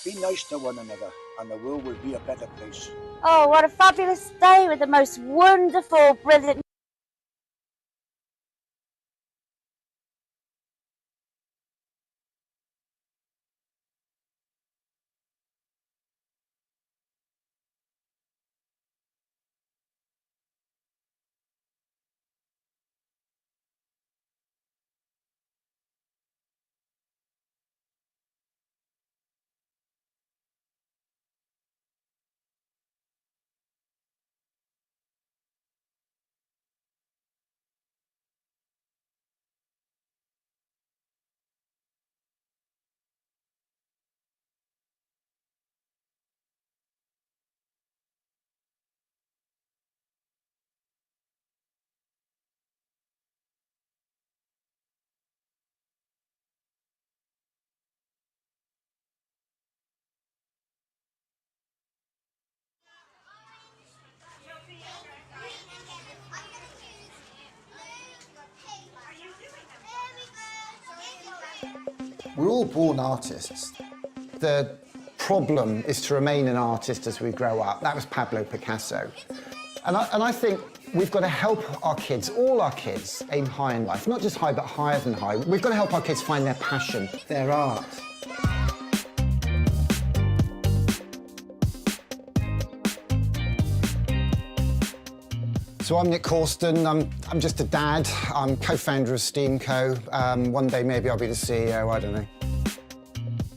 Be nice to one another and the world will be a better place. Oh, what a fabulous day with the most wonderful, brilliant We're all born artists. The problem is to remain an artist as we grow up. That was Pablo Picasso. And I think we've got to help our kids, all our kids, aim high in life. Not just high, but higher than high. We've got to help our kids find their passion, their art. So I'm Nick Corsten, I'm just a dad, I'm co-founder of STEAMco. One day maybe I'll be the CEO, I don't know.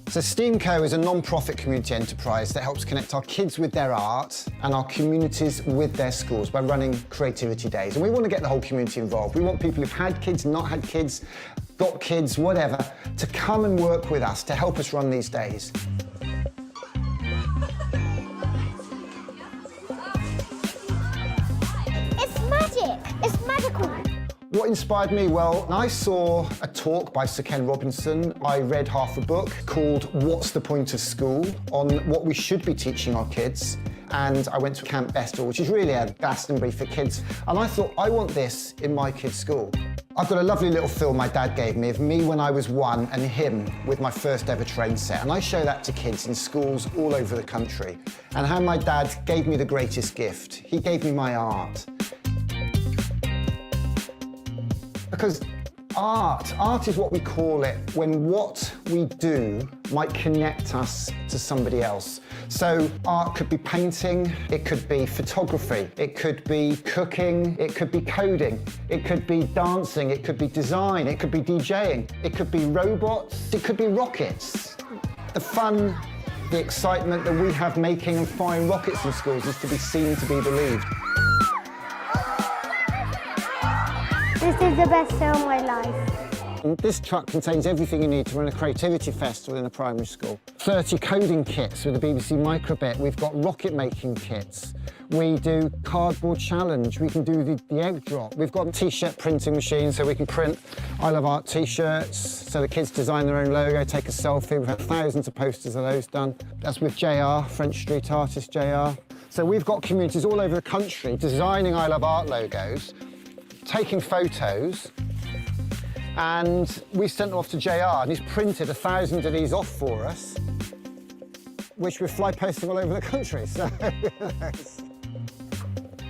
So STEAMco is a non-profit community enterprise that helps connect our kids with their art and our communities with their schools by running creativity days. And we want to get the whole community involved. We want people who've had kids, not had kids, got kids, whatever, to come and work with us to help us run these days. It's magical. What inspired me? Well, I saw a talk by Sir Ken Robinson. I read half a book called What's the Point of School? On what we should be teaching our kids. And I went to Camp Bestel, which is really a Glastonbury for kids. And I thought, I want this in my kids' school. I've got a lovely little film my dad gave me of me when I was 1 and him with my first ever train set. And I show that to kids in schools all over the country. And how my dad gave me the greatest gift. He gave me my art. Because art is what we call it when what we do might connect us to somebody else. So art could be painting, it could be photography, it could be cooking, it could be coding, it could be dancing, it could be design, it could be DJing, it could be robots, it could be rockets. The fun, the excitement that we have making and firing rockets in schools is to be seen, to be believed. This is the best day of my life. This truck contains everything you need to run a creativity festival in a primary school. 30 coding kits with the BBC Microbit. We've got rocket making kits. We do cardboard challenge. We can do the egg drop. We've got a t-shirt printing machine so we can print I Love Art t-shirts. So the kids design their own logo, take a selfie. We've had thousands of posters of those done. That's with JR, French street artist JR. So we've got communities all over the country designing I Love Art logos, taking photos, and we sent them off to JR, and he's printed 1,000 of these off for us, which we're fly posting all over the country. So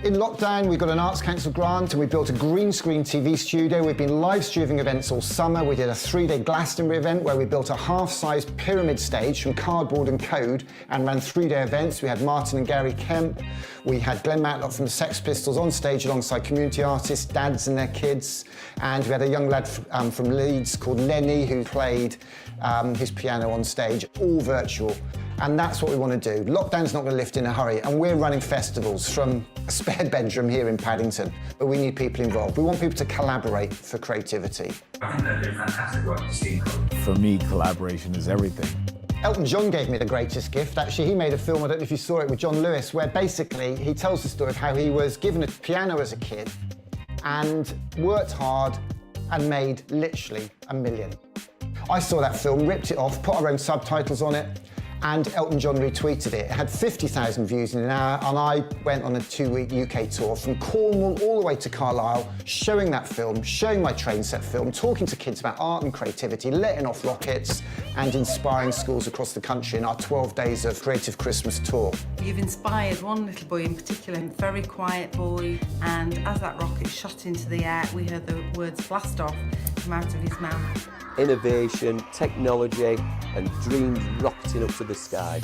in lockdown, we got an Arts Council grant and we built a green screen TV studio. We've been live streaming events all summer. We did a 3-day Glastonbury event where we built a half-sized pyramid stage from cardboard and code and ran 3-day events. We had Martin and Gary Kemp. We had Glenn Matlock from the Sex Pistols on stage alongside community artists, dads and their kids. And we had a young lad from Leeds called Lenny who played his piano on stage, all virtual. And that's what we want to do. Lockdown's not going to lift in a hurry, and we're running festivals from a spare bedroom here in Paddington, but we need people involved. We want people to collaborate for creativity. I think they're doing fantastic work at STEAMco. For me, collaboration is everything. Elton John gave me the greatest gift. Actually, he made a film, I don't know if you saw it, with John Lewis, where basically he tells the story of how he was given a piano as a kid and worked hard and made literally $1 million. I saw that film, ripped it off, put our own subtitles on it, and Elton John retweeted it. It had 50,000 views in an hour, and I went on a 2-week UK tour from Cornwall all the way to Carlisle, showing that film, showing my train set film, talking to kids about art and creativity, letting off rockets, and inspiring schools across the country in our 12 days of Creative Christmas tour. You've inspired one little boy in particular, a very quiet boy, and as that rocket shot into the air, we heard the words blast off come out of his mouth. Innovation, technology and dreams rocketing up to the sky.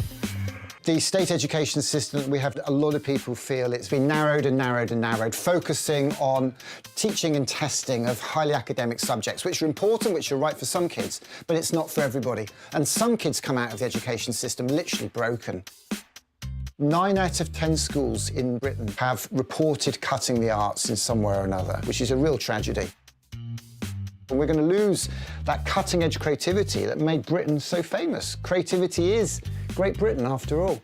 The state education system, we have a lot of people feel it's been narrowed and narrowed and narrowed, focusing on teaching and testing of highly academic subjects, which are important, which are right for some kids, but it's not for everybody. And some kids come out of the education system literally broken. 9 out of 10 schools in Britain have reported cutting the arts in some way or another, which is a real tragedy. And we're going to lose that cutting-edge creativity that made Britain so famous. Creativity is Great Britain, after all.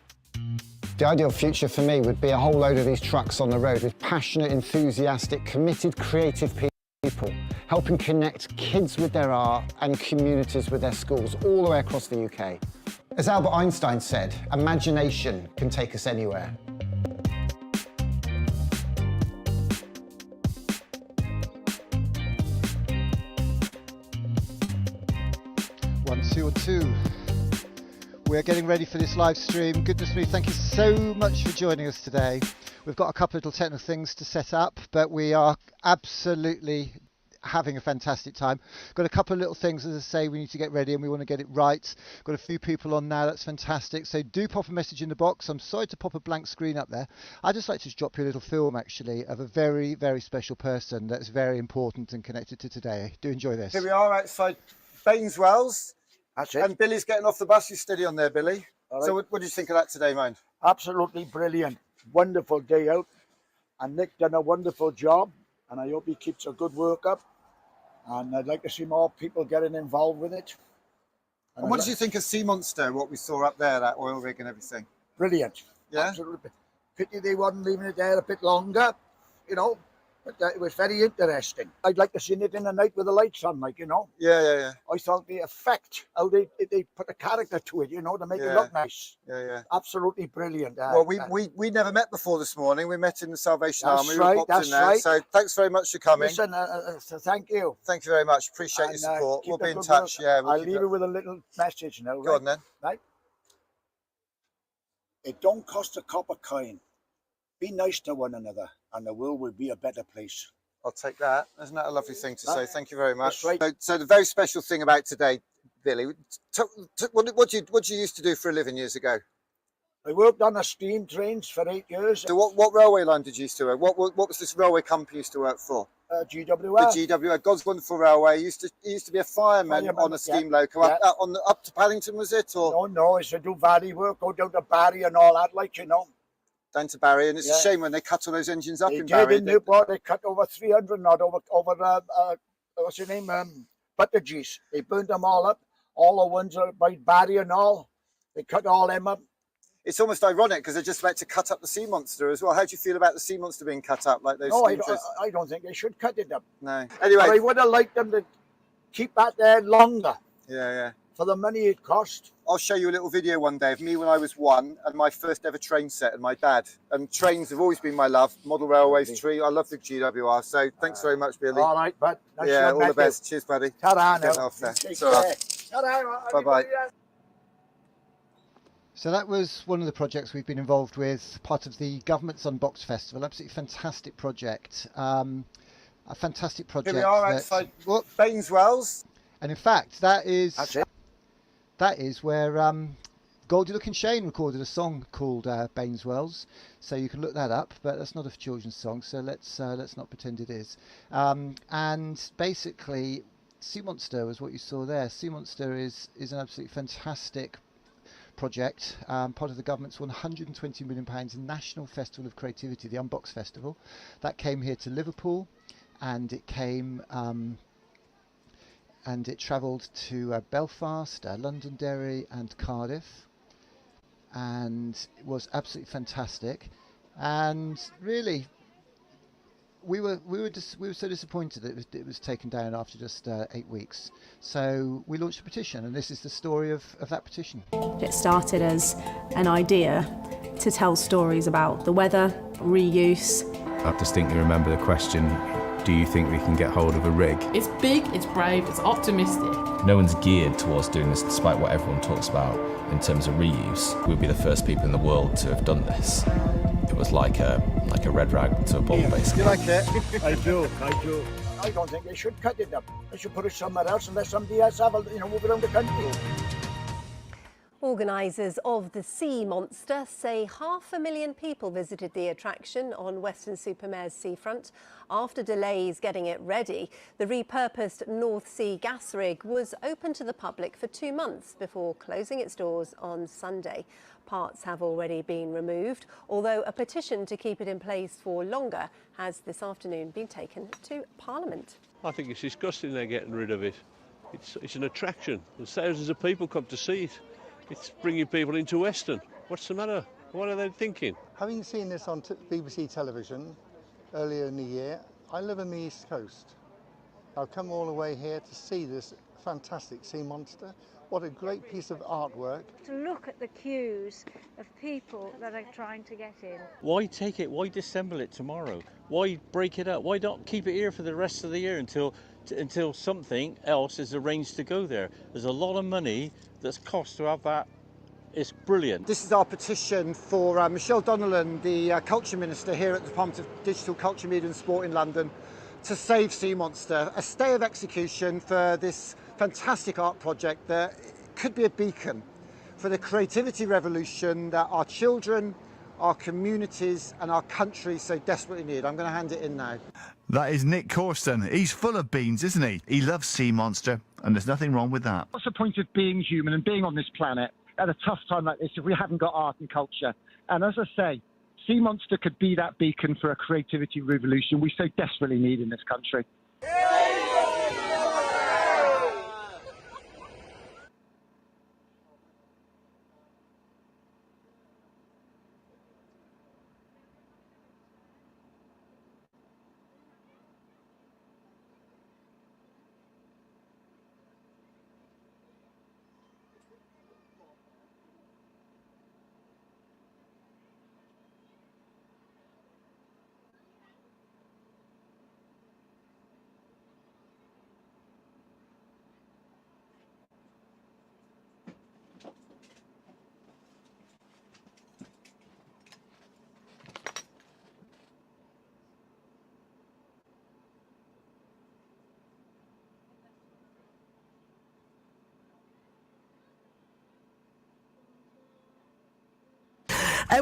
The ideal future for me would be a whole load of these trucks on the road with passionate, enthusiastic, committed, creative people, helping connect kids with their art and communities with their schools all the way across the UK. As Albert Einstein said, imagination can take us anywhere. One, two. We're getting ready for this live stream. Goodness me, thank you so much for joining us today. We've got a couple of little technical things to set up, but we are absolutely having a fantastic time. Got a couple of little things, as I say, we need to get ready and we want to get it right. Got a few people on now, that's fantastic. So do pop a message in the box. I'm sorry to pop a blank screen up there. I'd just like to drop you a little film, actually, of a very, very special person that's very important and connected to today. Do enjoy this. Here we are outside Bainswells. That's it. And Billy's getting off the bus. You steady on there, Billy. All right. So what do you think of that today, mate? Absolutely brilliant. Wonderful day out. And Nick done a wonderful job. And I hope he keeps a good work up. And I'd like to see more people getting involved with it. And what did you think of Sea Monster, what we saw up there, that oil rig and everything? Brilliant. Yeah? Absolutely. Pity they weren't leaving it there a bit longer, you know. But it was very interesting. I'd like to see it in the night with the lights on, like, you know. Yeah. I thought the effect, how they put a character to it, you know, to make it look nice. Yeah. Absolutely brilliant. Well, we never met before this morning. We met in the Salvation Army. Right, we popped in there. right. So thanks very much for coming. Listen, so thank you. Thank you very much. Appreciate your support. We'll be in touch. Work. Yeah, I'll leave you with a little message now. Go on then. Right? It don't cost a copper coin. Be nice to one another, and the world will be a better place. I'll take that. Isn't that a lovely thing to say? Thank you very much. That's right. So the very special thing about today, Billy, what you used to do for a living years ago? I worked on the steam trains for 8 years. So what railway line did you used to work? What was this railway company you used to work for? GWR. The GWR, God's Wonderful Railway. He used to be a fireman on a steam loco. Up to Paddington, was it? Or? No, I used to do Barry work, go down to Barry and all that, like, you know. Down to Barry, and it's a shame when they cut all those engines up they in did Barry. In Newport, they cut over 300 not over what's your name? Buttergees. They burnt them all up. All the ones are by Barry and all. They cut all them up. It's almost ironic because they're just about to cut up the Sea Monster as well. How do you feel about the Sea Monster being cut up like those? No, I don't think they should cut it up. No. Anyway, but I would have liked them to keep that there longer. Yeah. For the money it cost. I'll show you a little video one day of me when I was 1 and my first ever train set and my dad. And trains have always been my love. Model railways, tree. I love the GWR. So thanks very much, Billy. All right, bud. Nice all the best. Cheers, buddy. Ta-ra Get now. off there. Ta-ra. Bye-bye. So that was one of the projects we've been involved with, part of the Government's Unboxed Festival. Absolutely fantastic project. A fantastic project. Here we are outside Bainswells. And in fact, that is where Goldie Looking Shane recorded a song called Bainswells. So you can look that up, but that's not a children's song, so let's not pretend it is. And basically, Sea Monster was what you saw there. Sea Monster is an absolutely fantastic project, part of the government's £120 million National Festival of Creativity, the Unboxed Festival. That came here to Liverpool, and it came and it travelled to Belfast, Londonderry and Cardiff, and it was absolutely fantastic. And really, we were so disappointed that it was taken down after just 8 weeks. So we launched a petition, and this is the story of that petition. It started as an idea to tell stories about the weather, reuse. I distinctly remember the question, do you think we can get hold of a rig? It's big, it's brave, it's optimistic. No one's geared towards doing this, despite what everyone talks about in terms of reuse. We'll be the first people in the world to have done this. It was like a red rag to a bull, basically. You like it? I do. I don't think they should cut it up. They should put it somewhere else and let somebody else have a, move around the country. Organisers of the Sea Monster say 500,000 people visited the attraction on Weston-super-Mare's seafront. After delays getting it ready, the repurposed North Sea gas rig was open to the public for 2 months before closing its doors on Sunday. Parts have already been removed, although a petition to keep it in place for longer has this afternoon been taken to Parliament. I think it's disgusting they're getting rid of it. It's an attraction, and thousands of people come to see it. It's bringing people into Weston. What's the matter? What are they thinking? Having seen this on BBC television earlier in the year, I live on the East Coast. I've come all the way here to see this fantastic sea monster. What a great piece of artwork. To look at the queues of people that are trying to get in. Why take it? Why disassemble it tomorrow? Why break it up? Why not keep it here for the rest of the year until something else is arranged to go there? There's a lot of money that's cost to have that. It's brilliant. This is our petition for Michelle Donnellan, the Culture Minister here at the Department of Digital Culture, Media and Sport in London, to save Sea Monster. A stay of execution for this fantastic art project that could be a beacon for the creativity revolution that our children, our communities and our country so desperately need. I'm going to hand it in now. That is Nick Corson. He's full of beans, isn't he? He loves Sea Monster, and there's nothing wrong with that. What's the point of being human and being on this planet at a tough time like this if we haven't got art and culture? And as I say, Sea Monster could be that beacon for a creativity revolution we so desperately need in this country.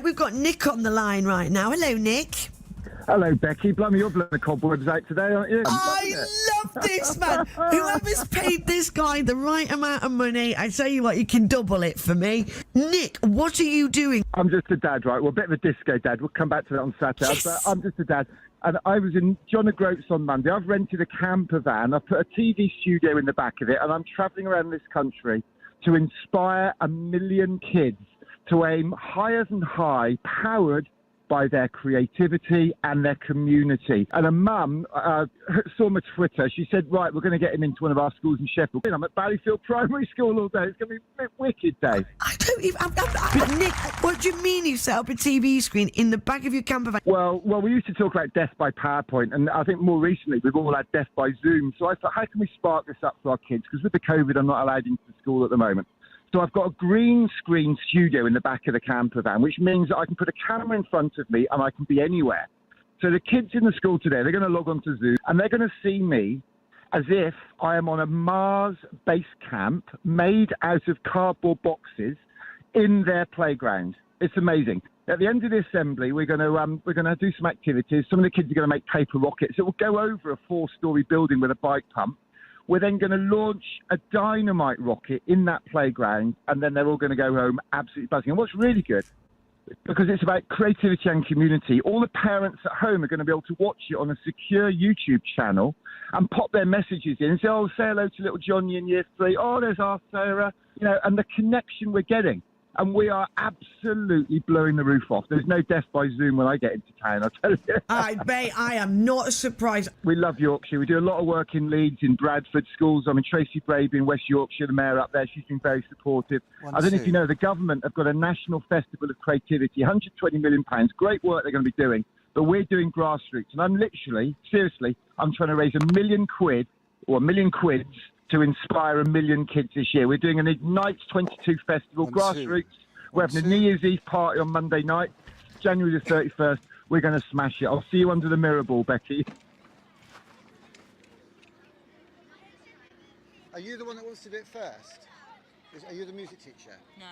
We've got Nick on the line right now. Hello, Nick. Hello, Becky. Blimey, you're blowing the cobwebs out today, aren't you? I love this, man. Whoever's paid this guy the right amount of money, I tell you what, you can double it for me. Nick, what are you doing? I'm just a dad, right? Well, a bit of a disco dad. We'll come back to that on Saturday. Yes. But I'm just a dad. And I was in John O'Groats on Monday. I've rented a camper van. I've put a TV studio in the back of it, and I'm travelling around this country to inspire 1 million kids to aim higher than high, powered by their creativity and their community. And a mum saw my Twitter. She said, right, we're going to get him into one of our schools in Sheffield. I'm at Ballyfield Primary School all day. It's going to be a wicked day. I don't even... Nick, what do you mean you set up a TV screen in the back of your camper van? Well, we used to talk about death by PowerPoint, and I think more recently we've all had death by Zoom. So I thought, how can we spark this up for our kids? Because with the COVID, I'm not allowed into school at the moment. So I've got a green screen studio in the back of the camper van, which means that I can put a camera in front of me and I can be anywhere. So the kids in the school today, they're going to log on to Zoom and they're going to see me as if I am on a Mars base camp made out of cardboard boxes in their playground. It's amazing. At the end of the assembly, we're going to do some activities. Some of the kids are going to make paper rockets. It will go over a 4-story building with a bike pump. We're then going to launch a dynamite rocket in that playground, and then they're all going to go home absolutely buzzing. And what's really good, because it's about creativity and community, all the parents at home are going to be able to watch it on a secure YouTube channel and pop their messages in and say, oh, say hello to little Johnny in year 3. Oh, there's our Sarah. And the connection we're getting. and we are absolutely blowing the roof off. There's no death by Zoom when I get into town, I'll tell you. Mate, I am not surprised. We love Yorkshire. We do a lot of work in Leeds, in Bradford schools. I mean, Tracy Braby in West Yorkshire, the mayor up there, she's been very supportive. I don't know if you know, the government have got a national festival of creativity, £120 million. Great work they're going to be doing. But we're doing grassroots. And I'm literally, seriously, I'm trying to raise £1 million to inspire 1 million kids this year. We're doing an Ignite 22 festival, grassroots. We're having a New Year's Eve party on Monday night, January the 31st. We're going to smash it. I'll see you under the mirror ball, Becky. Are you the one that wants to do it first? Are you the music teacher? No.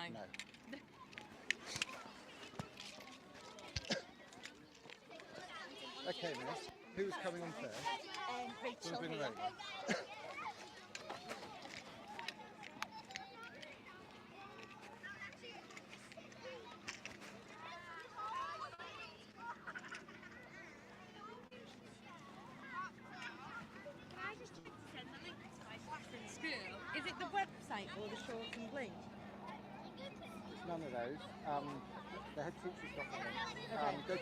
Okay, miss. Who's coming on first? Rachel. Bring her over. Is it the website or the short and link? None of those. The head teacher's got the link. Go to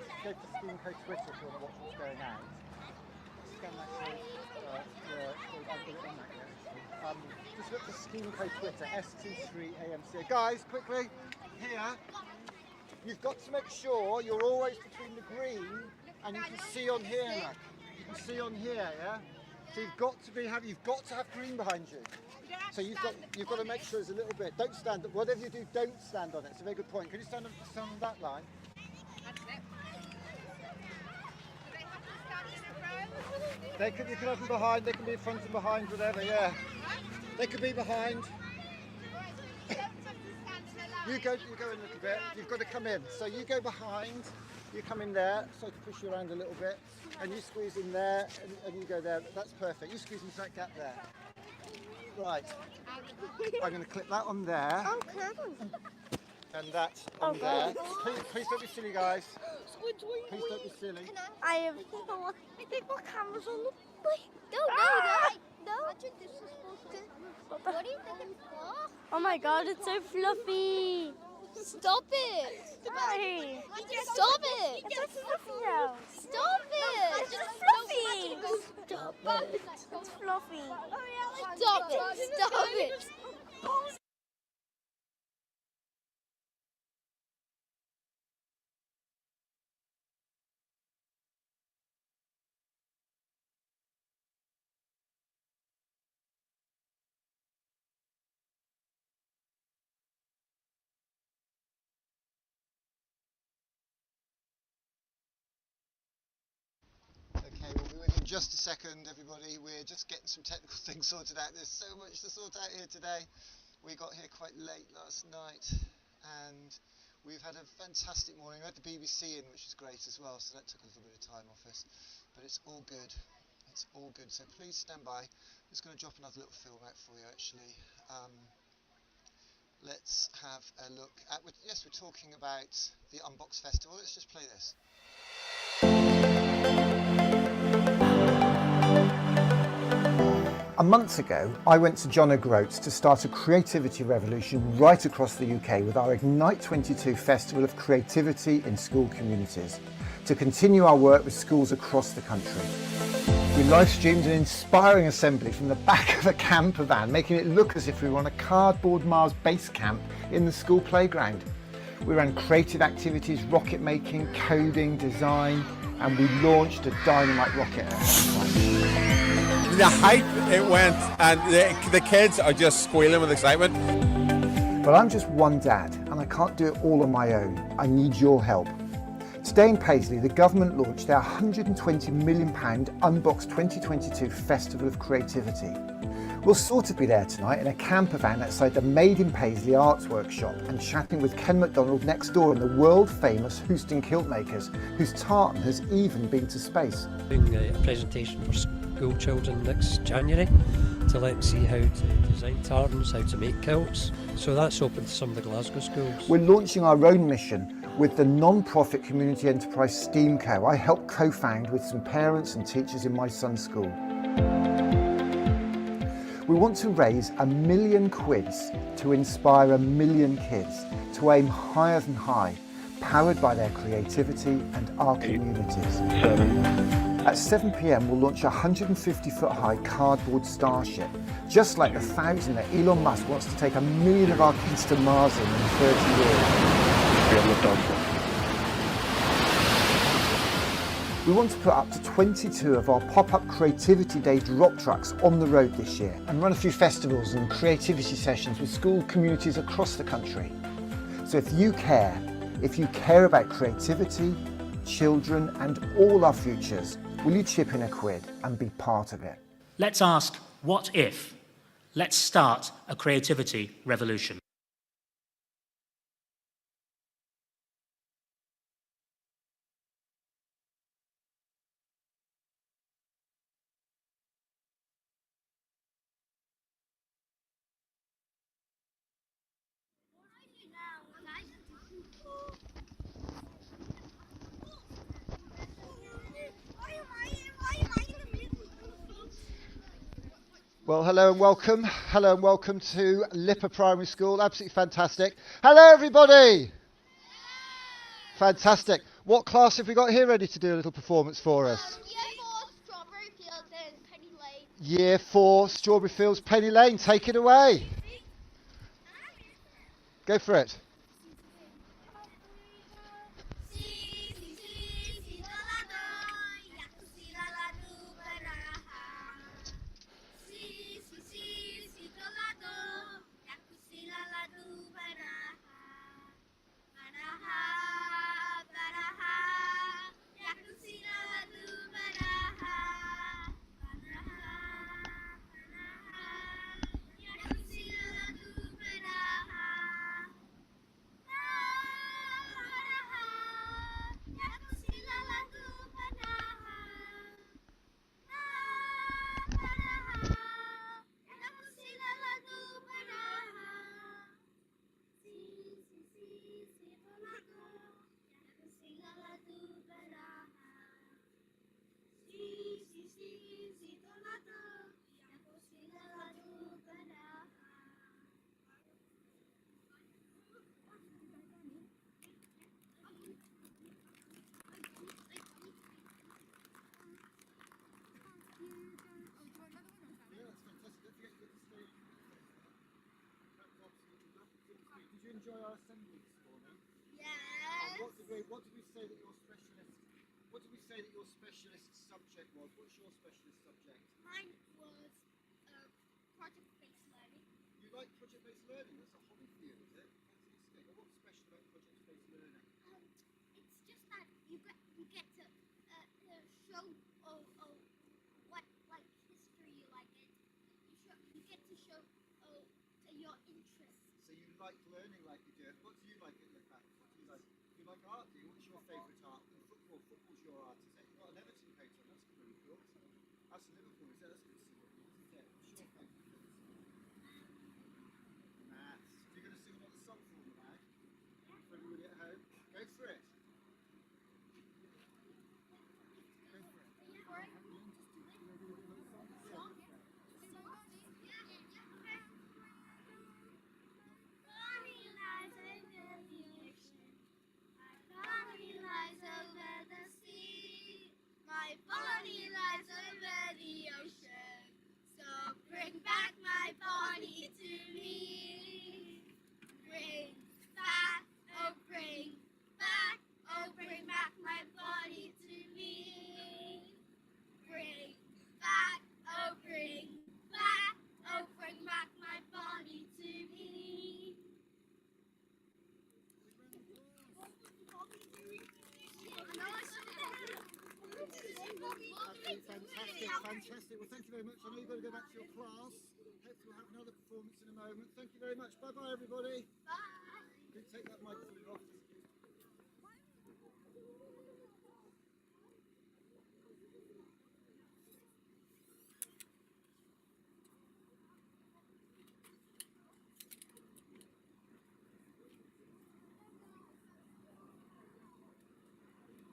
Steamco Twitter if you want to watch what's going out. Scan that code. I've got it on that yet. Just look for Steamco Twitter, ST3AMC. Guys, quickly, here, you've got to make sure you're always between the green and you can see on here, look. You can see on here, yeah? So you've got to have green behind you. So you've got to make sure there's a little bit. Don't stand. Whatever you do, don't stand on it. It's a very good point. Can you stand on that line? You can have them behind. They can be in front and behind, whatever. Yeah. They could be behind. You go in a little bit. You've got to come in. So you go behind. You come in there. So I can push you around a little bit, and you squeeze in there, and you go there. That's perfect. You squeeze into that gap there. Right. I'm going to clip that on there. Oh, clever. And that on there. Please don't be silly, guys. Please don't be silly. I think my camera's on. No. I think this is supposed to. What do you think it's for? Oh my god, it's so fluffy. Stop it! Why? Stop it! It's so fluffy now. Stop it! It's just fluffy. Stop it! It's fluffy. Stop it! Stop it! Okay, we'll be with you in just a second, everybody. We're just getting some technical things sorted out. There's so much to sort out here today. We got here quite late last night and we've had a fantastic morning. We had the BBC in, which is great as well, so that took a little bit of time off us. But it's all good. It's all good. So please stand by. I'm just going to drop another little film out for you, actually. Let's have a look at... Yes, we're talking about the Unbox Festival. Let's just play this. A month ago, I went to John O'Groats to start a creativity revolution right across the UK with our Ignite 22 Festival of Creativity in School Communities, to continue our work with schools across the country. We live streamed an inspiring assembly from the back of a camper van, making it look as if we were on a cardboard Mars base camp in the school playground. We ran creative activities, rocket making, coding, design, and we launched a dynamite rocket. The hype it went, and the kids are just squealing with excitement. Well, I'm just one dad, and I can't do it all on my own. I need your help. Today in Paisley, the government launched our £120 million Unbox 2022 Festival of Creativity. We'll sort of be there tonight in a camper van outside the Made in Paisley Arts Workshop and chatting with Ken MacDonald next door and the world-famous Houston Kilt Makers, whose tartan has even been to space. Doing a presentation for school children next January to let them see how to design tartans, how to make kilts. So that's open to some of the Glasgow schools. We're launching our own mission with the non-profit community enterprise Steamco. I helped co-found with some parents and teachers in my son's school. We want to raise £1 million to inspire 1 million kids to aim higher than high, powered by their creativity and our communities. At 7 p.m, we'll launch a 150-foot high cardboard starship, just like the 1,000 that Elon Musk wants to take 1 million of our kids to Mars in 30 years. We want to put up to 22 of our pop-up Creativity Day drop trucks on the road this year and run a few festivals and creativity sessions with school communities across the country. So if you care about creativity, children and all our futures, will you chip in a quid and be part of it? Let's ask, what if? Let's start a creativity revolution. Well, hello and welcome. Hello and welcome to LIPA Primary School. Absolutely fantastic. Hello, everybody. Fantastic. What class have we got here ready to do a little performance for us? Year 4, Strawberry Fields, Penny Lane. Take it away. Go for it. Did you enjoy our assembly this morning? Yes. What did we say that your specialist subject was? What's your specialist subject? Mine was project-based learning. You like project-based learning? That's a hobby for you, is it? Fantastic. Well, what's special about project-based learning? It's just that you get to show what like history you like it. You get to show your interests. So you like learning like you do. What do you like at LIPA? What do you like? You like art, do you? What's your favourite art? And football. Football's your art, is it? You've got an Everton coat on. That's really cool. That's Liverpool, is it? That's good to see, isn't it? What's your favourite thing? Maths. Are you going to sing another song for me, Mag? For everybody at home? Go for it. My body lies over the ocean, so bring back my body to me. Bring back, oh bring back, oh bring back my body to me. Bring back, oh bring back, oh bring back my body to me. Fantastic. Well, thank you very much. I know you've got to go back to your class. Hopefully we'll have another performance in a moment. Thank you very much. Bye-bye, everybody. Bye. Can you take that microphone off?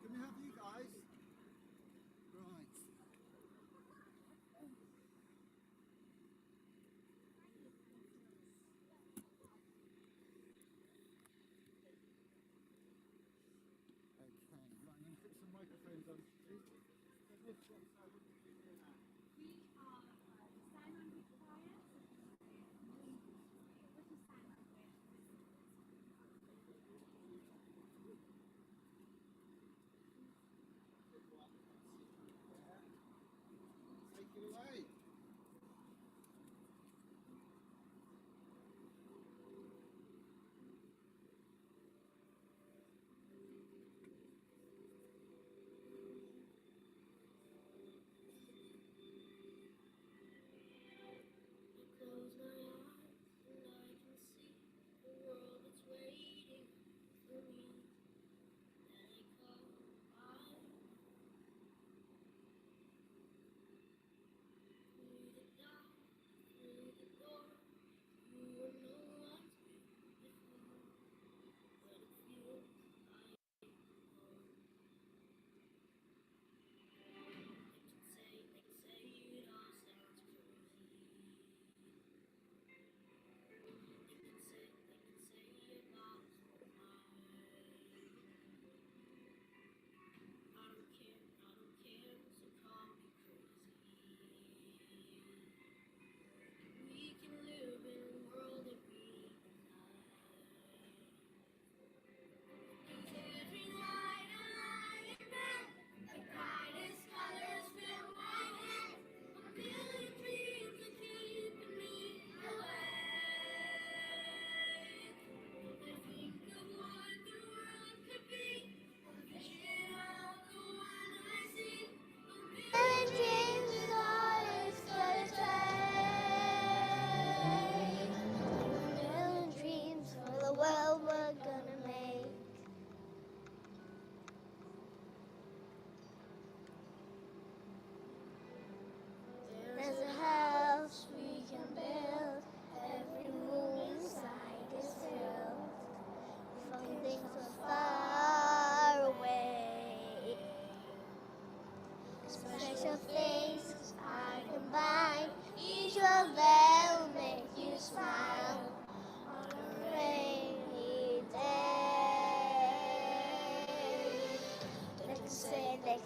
Can we have you guys? Right. Take it away. Close my eyes and I can see the world that's waiting for me. Then I call out through the dark, through the door. You will know what's beautiful, but it feels like home. They can say it all sounds crazy. They can say you're lost my mind. I don't care, so call me crazy. We can live in a world that we deny. Every night I lie in bed, the brightest colors fill my head. A million dreams are keeping me awake. I think of what the world could be, a vision of the one I see. A million dreams is all it's gonna take. A million dreams for the world we're gonna make. There's a house we can build, every room inside is filled from things so far away. Special things I combine, each of them will make you smile on a rainy day. They can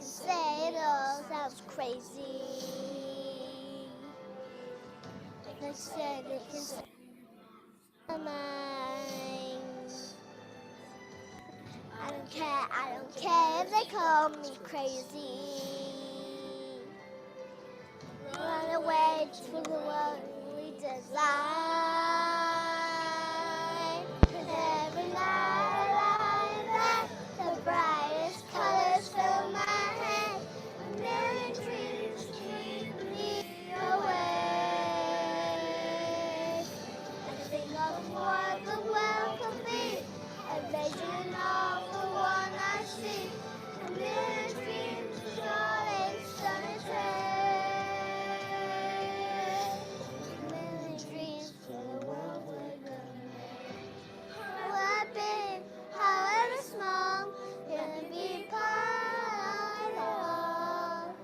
say it all sounds crazy. They can say my mind. I don't care if they call me crazy. Run away to the world we design. 'Cause every night I lie in bed, the brightest colors fill my head. A million dreams keep me awake. I think of what the world could be, a vision of the one I see. A million dreams is all it's gonna take. A million dreams for the world we're gonna make. However big, however small, gonna be part of it all.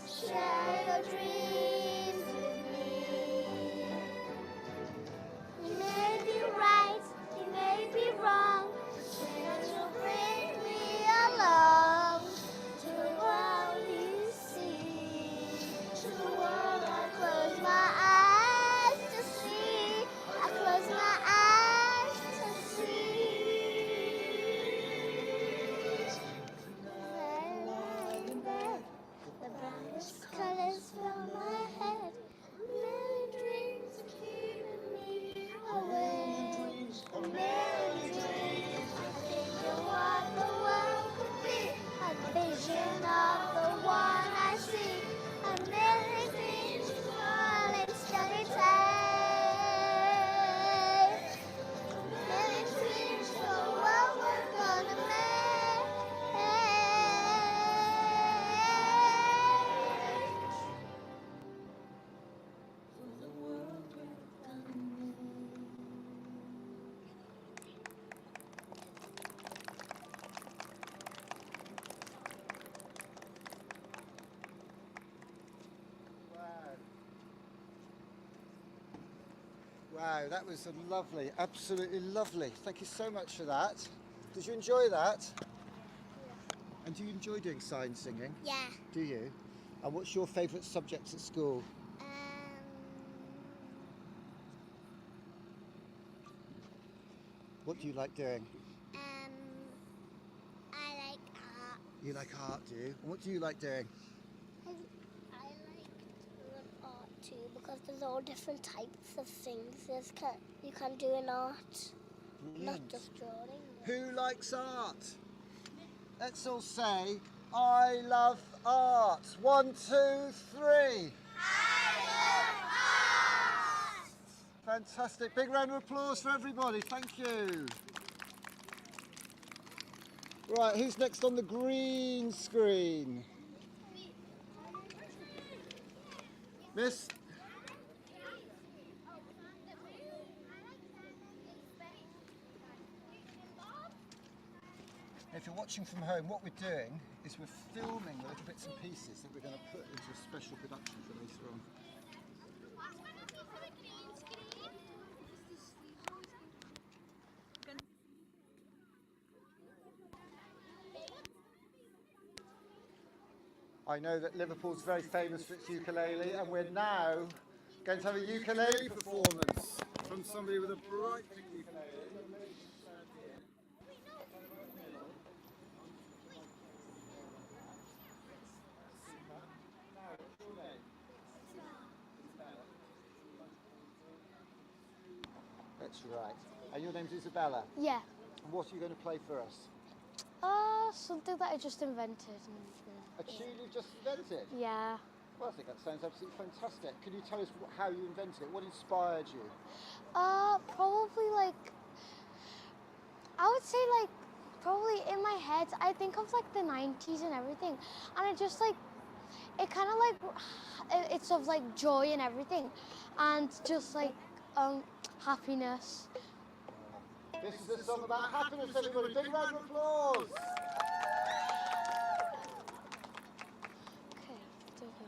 Share your dreams with me. You may be right, you may be wrong, but you'll bring me along to the world you see, to the world I close my eyes to see. I close my eyes to see. The brightest colors fill my head. A million dreams are keeping me awake. A million dreams. I think of what the world could be, a vision of the one I see. A million dreams is all it's gonna take. A million dreams for the world we're gonna make. For the world we're gonna make. Wow, that was lovely, absolutely lovely. Thank you so much for that. Did you enjoy that? Yeah. And do you enjoy doing sign singing? Yeah. Do you? And what's your favourite subject at school? What do you like doing? I like art. You like art, do you? And what do you like doing? I like doing art too because there's all different types of things you can do in art. Brilliant. Not just drawing. Who likes art? Let's all say, I love art. 1, 2, 3. I love art! Fantastic. Big round of applause for everybody. Thank you. Right, who's next on the green screen? Miss? If you're watching from home, what we're doing is we're filming the little bits and pieces that we're going to put into a special production for later on. I know that Liverpool's very famous for its ukulele, and we're now going to have a ukulele performance from somebody with a bright pink ukulele. That's right. And your name's Isabella? Yeah. And what are you going to play for us? Something that I just invented. A tune you just invented? Yeah. Well, I think that sounds absolutely fantastic. Can you tell us how you invented it? What inspired you? Probably like, I would say like, probably in my head, I think of like the 90s and everything. And it just like, it kind of like, it's of like joy and everything. And just like, happiness. This is a song about happiness, everybody. Big round of applause. Okay, it's okay.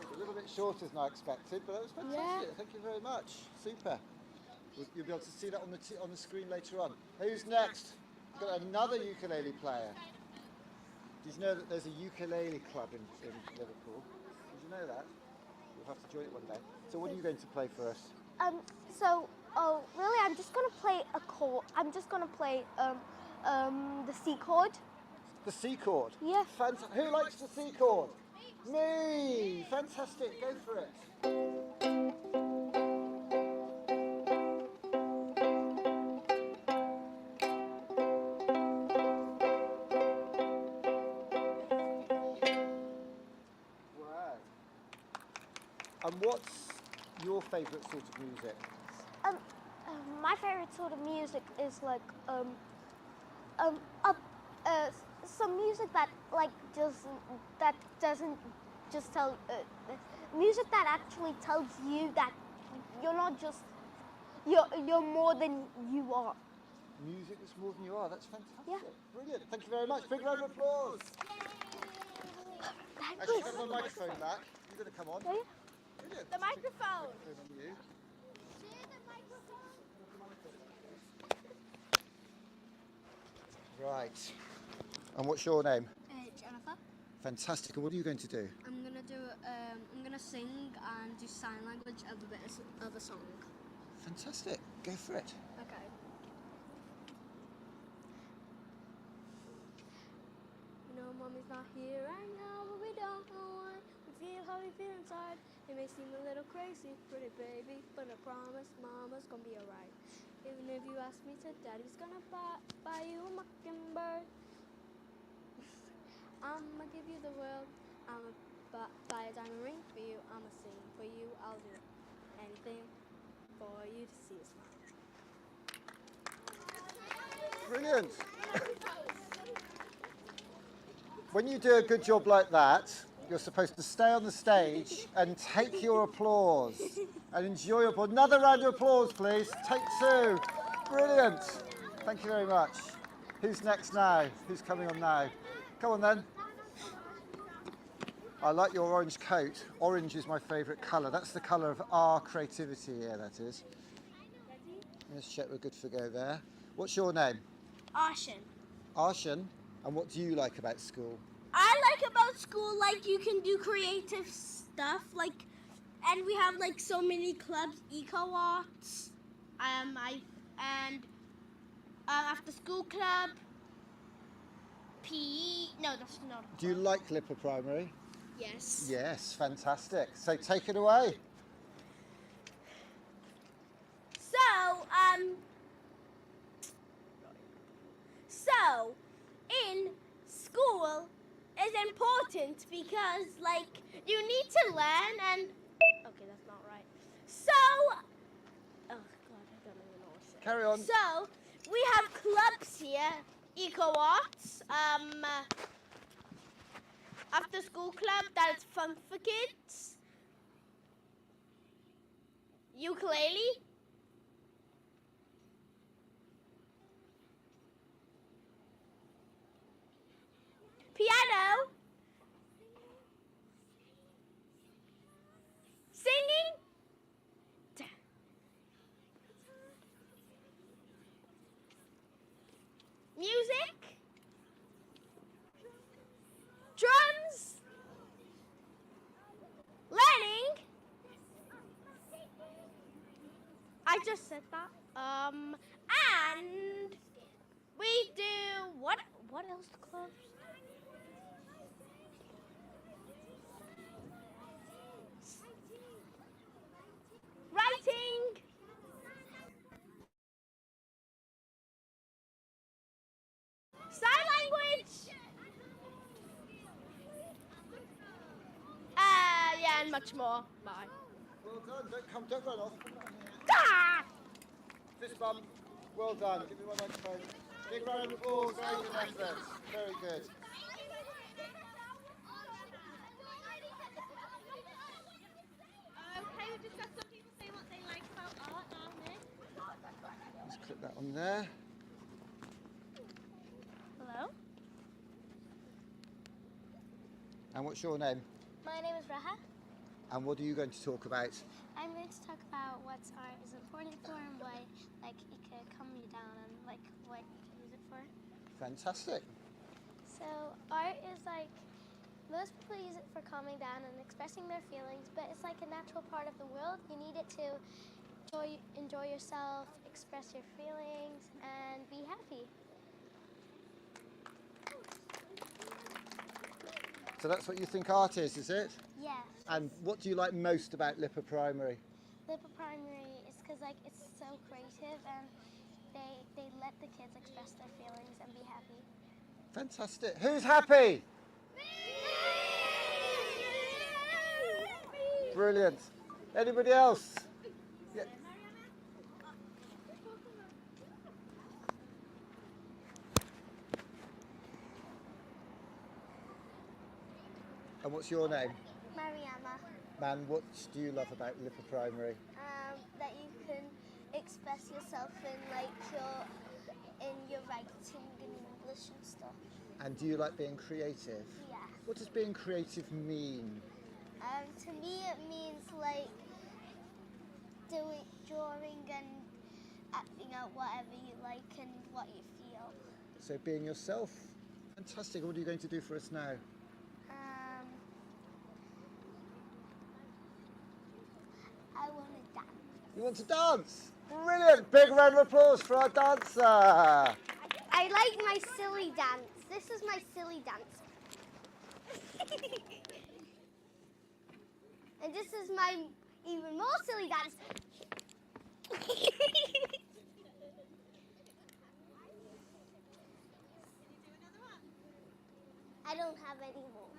A little bit shorter than I expected, but that was fantastic. Yeah. Thank you very much. Super. You'll be able to see that on the screen later on. Who's next? We've got another ukulele player. Did you know that there's a ukulele club in Liverpool? Did you know that? You'll have to join it one day. So what are you going to play for us? Really, I'm just gonna play a chord. I'm just gonna play the C chord. The C chord? Yeah. Who likes the C chord? Me! Fantastic, go for it. Wow. And what's your favourite sort of music? My favourite sort of music is like some music that like doesn't just tell music that actually tells you that you're not just you're more than you are. Music that's more than you are. That's fantastic. Yeah. Brilliant. Thank you very much. Big round of applause. Actually, have the microphone back. You're going to come on. Yeah. Brilliant. The microphone. You. Right. And what's your name? Jennifer. Fantastic. And what are you going to do? I'm gonna sing and do sign language of a bit of a song. Fantastic. Go for it. Okay. You know, Mommy's not here right now, but we don't know why. We feel how we feel inside. It may seem a little crazy, pretty baby, but I promise Mama's gonna be alright. Even if you ask me to, Daddy's gonna buy you a mockingbird. I'ma give you the world. I'ma buy a diamond ring for you. I'ma sing for you. I'll do anything for you to see a smile. Brilliant. When you do a good job like that, You're supposed to stay on the stage and take your applause and enjoy your applause. Another round of applause, please. Take 2. Brilliant. Thank you very much. Who's next now? Who's coming on now? Come on then. I like your orange coat. Orange is my favourite colour. That's the colour of our creativity here, that is. Let's check we're good for go there. What's your name? Arshan. Arshan. And what do you like about school? I like about school, like, you can do creative stuff, like, and we have, like, so many clubs, eco arts, after school club, PE. No, that's not. Do you like LIPA Primary? Yes. Yes, fantastic. So take it away. So, in school is important because, like, you need to learn and... Okay, that's not right. So... Oh, God, I don't even know what to say. Carry on. So, we have clubs here, eco arts, after school club, that's fun for kids, ukulele, piano, singing, music, drums, learning. I just said that. And we do what else clubs? Writing. Sign language. Yeah, and much more. Bye. Well done. Don't run off. Ah! Fist bump. Well done. Give me one microphone. Big round of applause. Very good effort. Very good. Okay, we've just got some people saying what they like about art now, Nick. Let's click that on there. Hello? And what's your name? My name is Raha. And what are you going to talk about? I'm going to talk about what art is important for and why, like, it could calm you down and, like, what you can use it for. Fantastic. So, art is, like, most people use it for calming down and expressing their feelings, but it's like a natural part of the world. You need it to enjoy yourself, express your feelings, and be happy. So that's what you think art is it? Yes. And what do you like most about LIPA Primary? LIPA Primary is because, like, it's so creative and they let the kids express their feelings and be happy. Fantastic. Who's happy? Brilliant. Anybody else? Yeah. And what's your name? Mariama. Man, what do you love about LIPA Primary? That you can express yourself in your writing and English and stuff. And do you like being creative? Yeah. What does being creative mean? To me it means like drawing and acting out whatever you like and what you feel. So being yourself. Fantastic. What are you going to do for us now? I want to dance. You want to dance? Brilliant. Big round of applause for our dancer. I like my silly dance. This is my silly dance. And this is my even more silly dance. I don't have any more.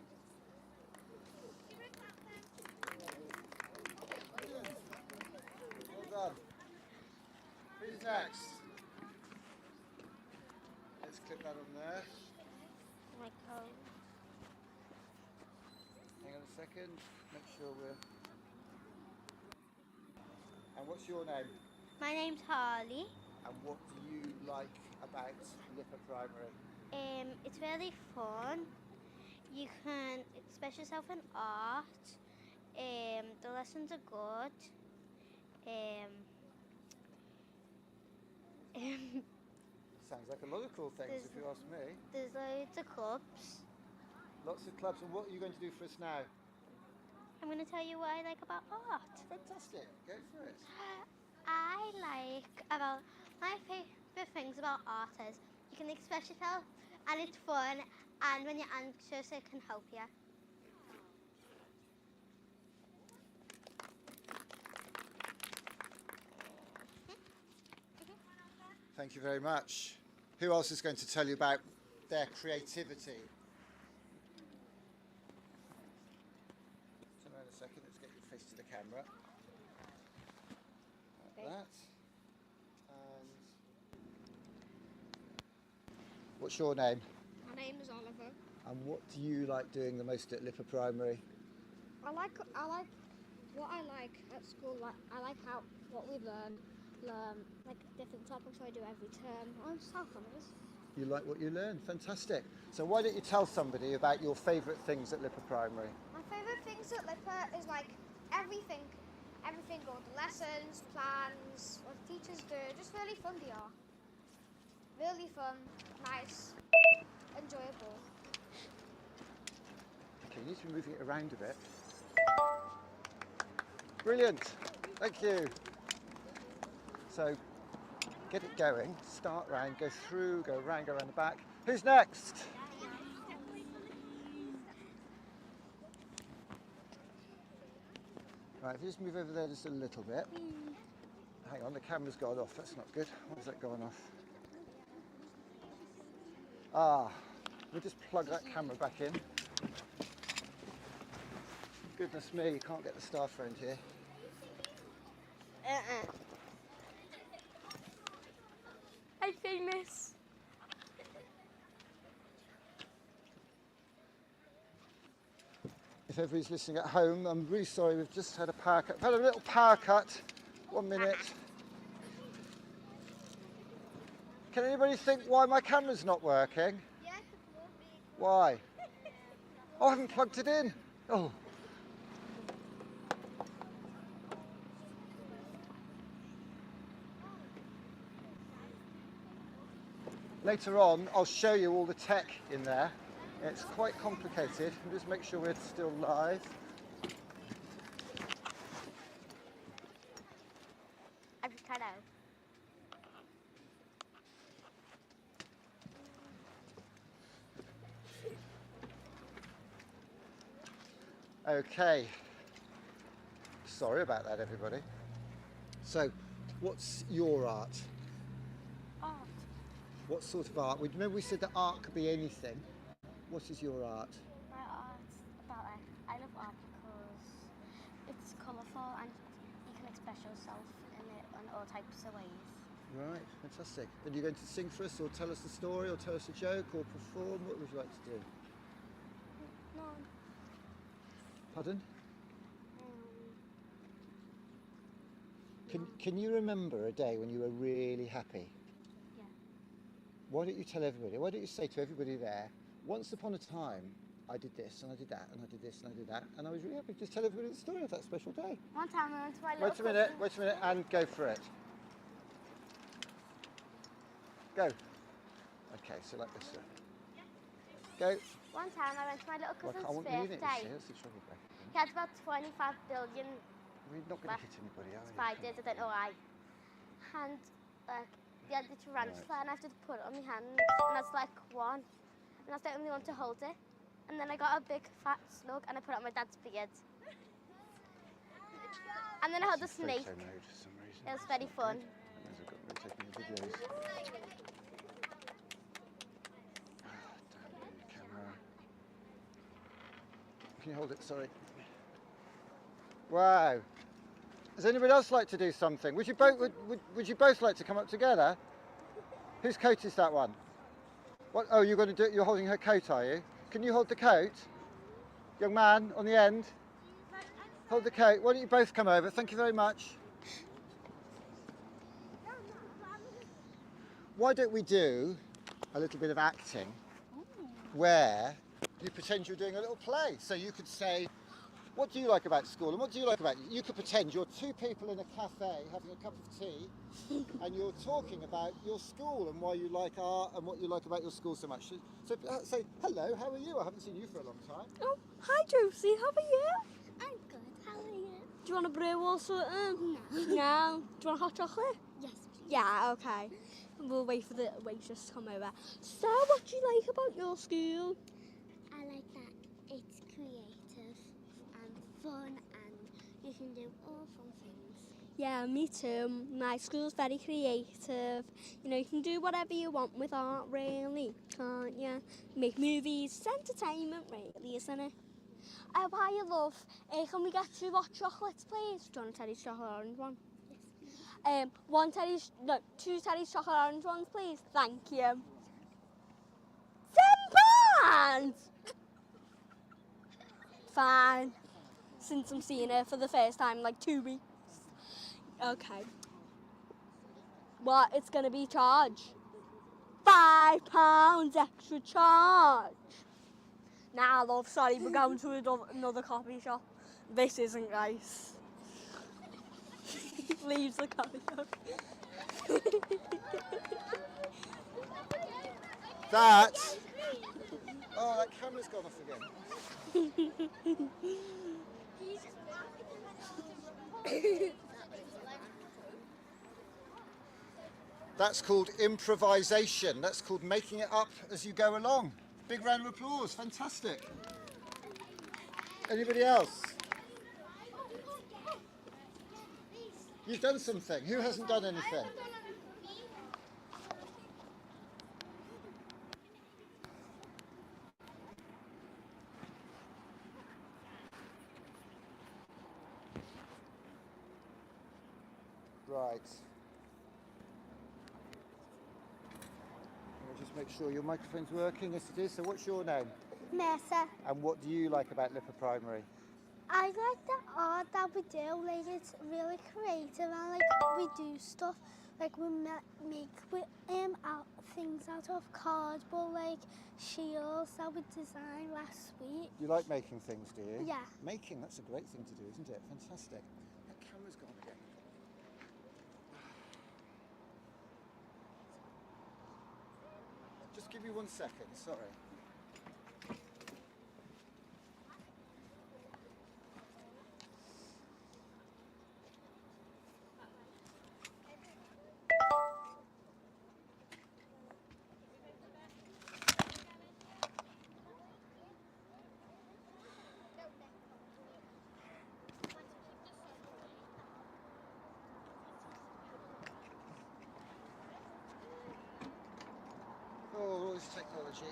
Well done. Who's next? Let's click that on there. My code. second. Make sure we're... And what's your name? My name's Harley. And what do you like about LIPA Primary? It's really fun. You can express yourself in art. The lessons are good. Sounds like a lot of cool things, if you ask me. There's loads of clubs. Lots of clubs. And what are you going to do for us now? I'm going to tell you what I like about art. Fantastic. Go for it. My favourite things about art is you can express yourself and it's fun, and when you're anxious it can help you. Thank you very much. Who else is going to tell you about their creativity? Turn around a second, let's get your face to the camera. Like that. And what's your name? My name is Oliver. And what do you like doing the most at LIPA Primary? I like what I like at school. What we learn like different topics I do every term. I'm just how fun it is. You like what you learn? Fantastic. So why don't you tell somebody about your favourite things at LIPA Primary? My favourite things at LIPA is like everything, all the lessons, plans, what the teachers do. Just really fun they are. Really fun, nice, enjoyable. Okay, you need to be moving it around a bit. Brilliant. Thank you. So, get it going, start round, go through, go round, go around the back. Who's next? Right, if you just move over there just a little bit. Hang on, the camera's gone off, that's not good. Why is that going off? We'll just plug that camera back in. Goodness me, you can't get the staff around here. I'm famous. If everybody's listening at home, I'm really sorry, we've just had a power cut. We've had a little power cut. 1 minute. Can anybody think why my camera's not working? Yes, Why? Oh, I haven't plugged it in. Oh. Later on, I'll show you all the tech in there. It's quite complicated. Just make sure we're still live. Avocado. Okay. Sorry about that, everybody. So, what's your art? Art. What sort of art? Remember we said that art could be anything. What is your art? My art's about I love art because it's colourful and you can express yourself in it in all types of ways. Right, fantastic. And you're going to sing for us or tell us a story or tell us a joke or perform? What would you like to do? No. Pardon? Can you remember a day when you were really happy? Yeah. Why don't you tell everybody, why don't you say to everybody there, once upon a time, I did this and I did that and I did this and I did that and I was really happy. Just tell everybody the story of that special day. One time I went to my little Wait a minute and go for it. Go. Okay, so like this. Go. One time I went to my little Well, cousin's I want you in it, birthday. see, that's the trouble, Becky. He had about 25 billion We're not going to hit anybody, are we? spiders, I don't know why. And he had the tarantula and I had to put it on my hand and that's like one. And I was the only one to hold it. And then I got a big fat slug and I put it on my dad's beard. And then I held a snake. It was very fun. Taking the videos. Camera. Can you hold it? Sorry. Wow. Does anybody else like to do something? Would you both like to come up together? Whose coat is that one? What? Oh, you're going to do it. You're holding her coat, are you? Can you hold the coat? Young man on the end. Hold the coat. Why don't you both come over? Thank you very much. Why don't we do a little bit of acting where you pretend you're doing a little play? So you could say, what do you like about school and what do you like about you? You could pretend you're two people in a cafe having a cup of tea and you're talking about your school and why you like art and what you like about your school so much. So say, hello, how are you? I haven't seen you for a long time. Oh, hi Josie, how are you? I'm good, how are you? Do you want a brew or something? No. No? Do you want hot chocolate? Yes, please. Yeah, okay. We'll wait for the waitress to come over. So, what do you like about your school? I like that it's creative and fun and you can do all fun things. Yeah, me too. My school's very creative. You know, you can do whatever you want with art, really, can't you? Make movies, it's entertainment, really, isn't it? Hi, love. Can we get 2 hot chocolates, please? Do you want a Teddy's chocolate orange one? Yes, please. 2 Teddy's chocolate orange ones, please. Thank you. £10! Fine. Since I'm seeing her for the first time in like 2 weeks. Okay. What? It's gonna be charged? £5 extra charge. Nah, love, sorry, we're going to another coffee shop. This isn't nice. Leaves the coffee shop. That. Oh, that camera's gone off again. That's called improvisation. That's called making it up as you go along. Big round of applause. Fantastic. Anybody else? You've done something. Who hasn't done anything? Right. I'll just make sure your microphone's working. Yes, it is. So what's your name? Mercer. And what do you like about LIPA Primary? I like the art that we do, like it's really creative and like we do stuff, like we make things out of cardboard, like shields that we designed last week. You like making things, do you? Yeah. Making, that's a great thing to do, isn't it? Fantastic. That camera's gone again. Just give me 1 second, sorry. Oh, all this technology.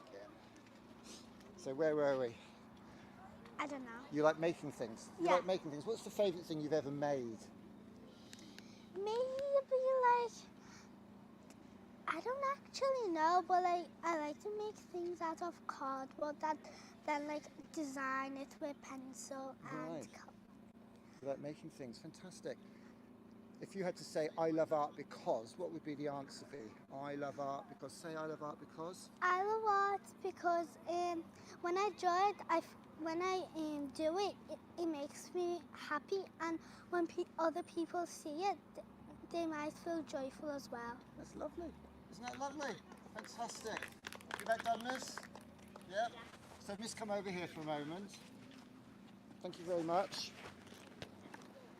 Again. So where were we? I don't know. You like making things? You Yeah. like making things. What's the favourite thing you've ever made? Maybe like, I don't actually know, but like I like to make things out of cardboard that then like design it with pencil and Right. You like making things. Fantastic. If you had to say, I love art because, what would be the answer be? I love art because. Say, I love art because. I love art because when I draw it, when I do it, it makes me happy, and when other people see it, they might feel joyful as well. That's lovely. Isn't that lovely? Fantastic. You about done, Miss? Yeah? So, Miss, come over here for a moment. Thank you very much.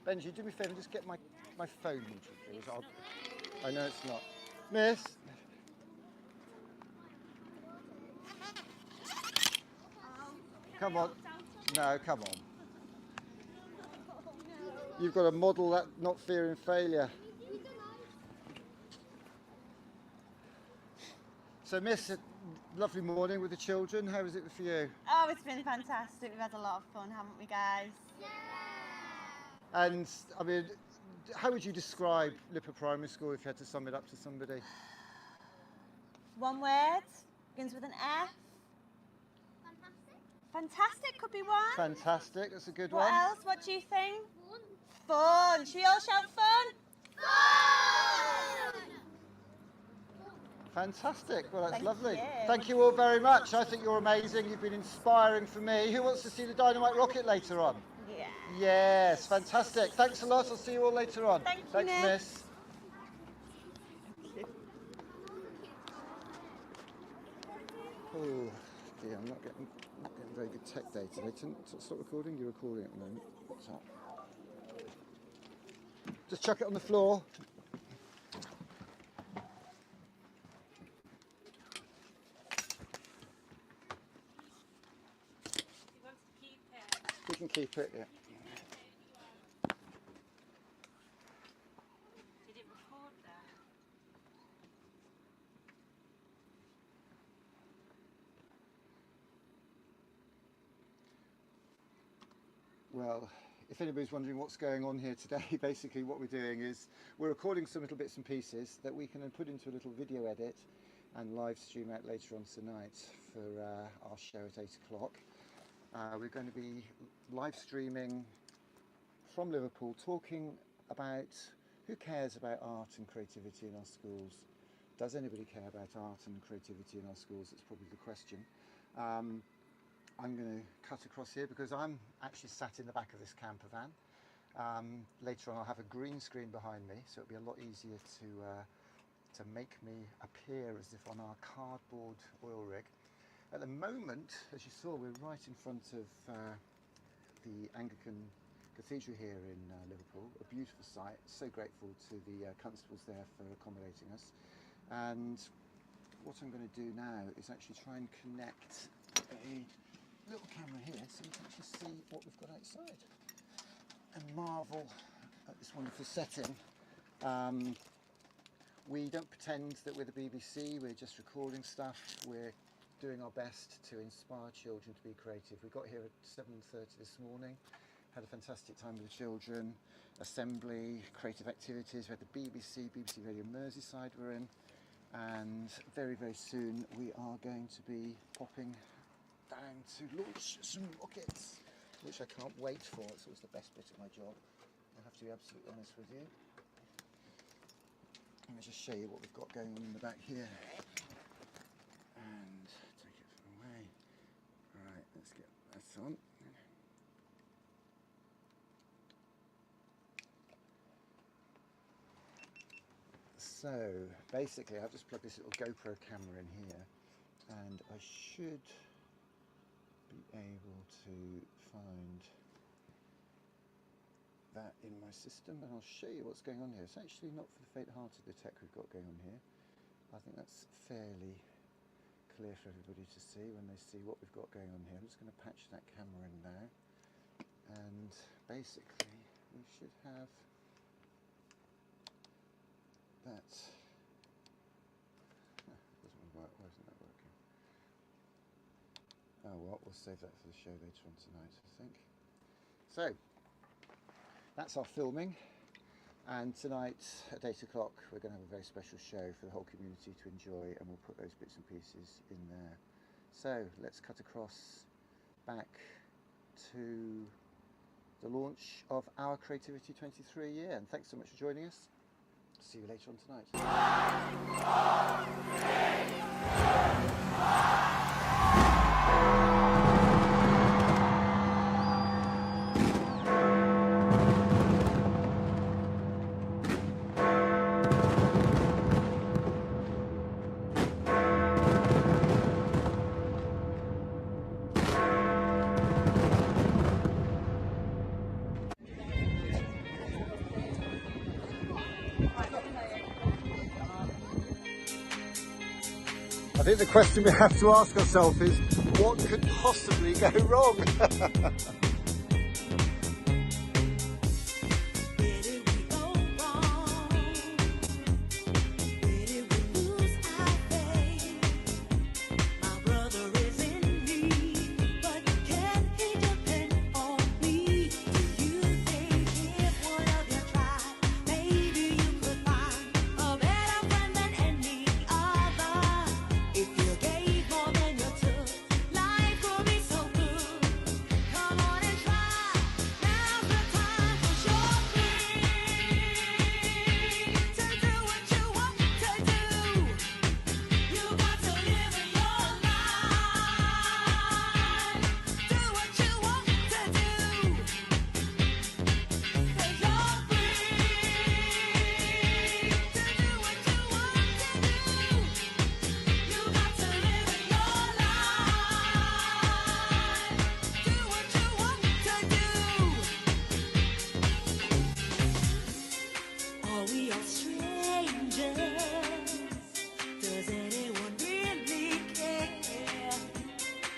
Benji, do me a favour, just get my phone muted, please. I know it's not. Miss? Come on. No, come on. You've got to model that not fearing failure. So, Miss, a lovely morning with the children. How was it for you? Oh, it's been fantastic. We've had a lot of fun, haven't we, guys? And, I mean, how would you describe LIPA Primary School if you had to sum it up to somebody? One word, begins with an F. Fantastic could be one. Fantastic, that's a good What one. else? What do you think? Fun. Should we all shout fun? Fantastic, well that's Thank lovely. you. Thank you all very much. I think you're amazing. You've been inspiring for me. Who wants to see the dynamite rocket later on? Yeah. Yes, fantastic. Thanks a lot. I'll see you all later on. Thanks, Nick. Miss. Oh dear, I'm not getting very good tech data. They stop recording. You're recording at the moment. What's that? Just chuck it on the floor. We can keep it, yeah. Did it record that? Well, if anybody's wondering what's going on here today, basically what we're doing is we're recording some little bits and pieces that we can then put into a little video edit and live stream out later on tonight for our show at 8 o'clock. We're going to be live streaming from Liverpool, talking about who cares about art and creativity in our schools. Does anybody care about art and creativity in our schools? That's probably the question. I'm going to cut across here because I'm actually sat in the back of this camper van. Later on I'll have a green screen behind me, so it'll be a lot easier to make me appear as if on our cardboard oil rig. At the moment, as you saw, we're right in front of the Anglican Cathedral here in Liverpool, a beautiful sight. So grateful to the constables there for accommodating us. And what I'm going to do now is actually try and connect a little camera here so you can actually see what we've got outside and marvel at this wonderful setting. We don't pretend that we're the BBC, we're just recording stuff. We're doing our best to inspire children to be creative. We got here at 7:30 this morning, had a fantastic time with the children, assembly, creative activities. We had the BBC Radio Merseyside we're in, and very, very soon we are going to be popping down to launch some rockets, which I can't wait for. It's always the best bit of my job. I have to be absolutely honest with you. Let me just show you what we've got going on in the back here. And take it away. Right, let's get that on. So basically I've just plugged this little GoPro camera in here, and I should be able to find that in my system, and I'll show you what's going on here. It's actually not for the faint-hearted, the tech we've got going on here. I think that's fairly clear for everybody to see when they see what we've got going on here. I'm just going to patch that camera in now, and basically we should have that. Doesn't work. Why isn't that working? Oh well, we'll save that for the show later on tonight, I think. So that's our filming, and tonight at 8 o'clock we're going to have a very special show for the whole community to enjoy, and we'll put those bits and pieces in there. So let's cut across back to the launch of our Creativity 23 year, and thanks so much for joining us. See you later on tonight. I think the question we have to ask ourselves is, what could possibly go wrong? we are strangers. Does anyone really care?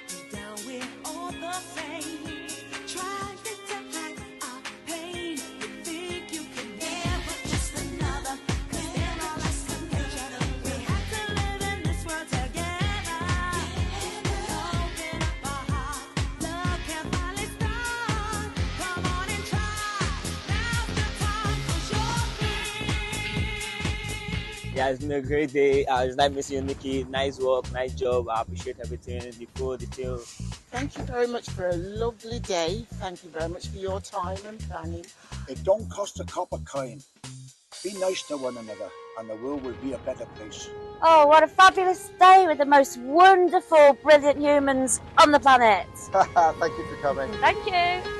Deep down we're all the same. Trying to hide our pain. You think you can never just another. 'Cause they're all less than nature. We have to live in this world together. Open up our heart. Love can finally start. Come on and try. Now's the time. 'Cause you're free. Yeah, it's been a great day. It's nice meeting you, Nikki. Nice work, nice job. I appreciate everything, the food, the tea. Thank you very much for a lovely day. Thank you very much for your time and planning. It don't cost a cup of coin. Be nice to one another and the world will be a better place. Oh, what a fabulous day with the most wonderful, brilliant humans on the planet. Thank you for coming. Thank you.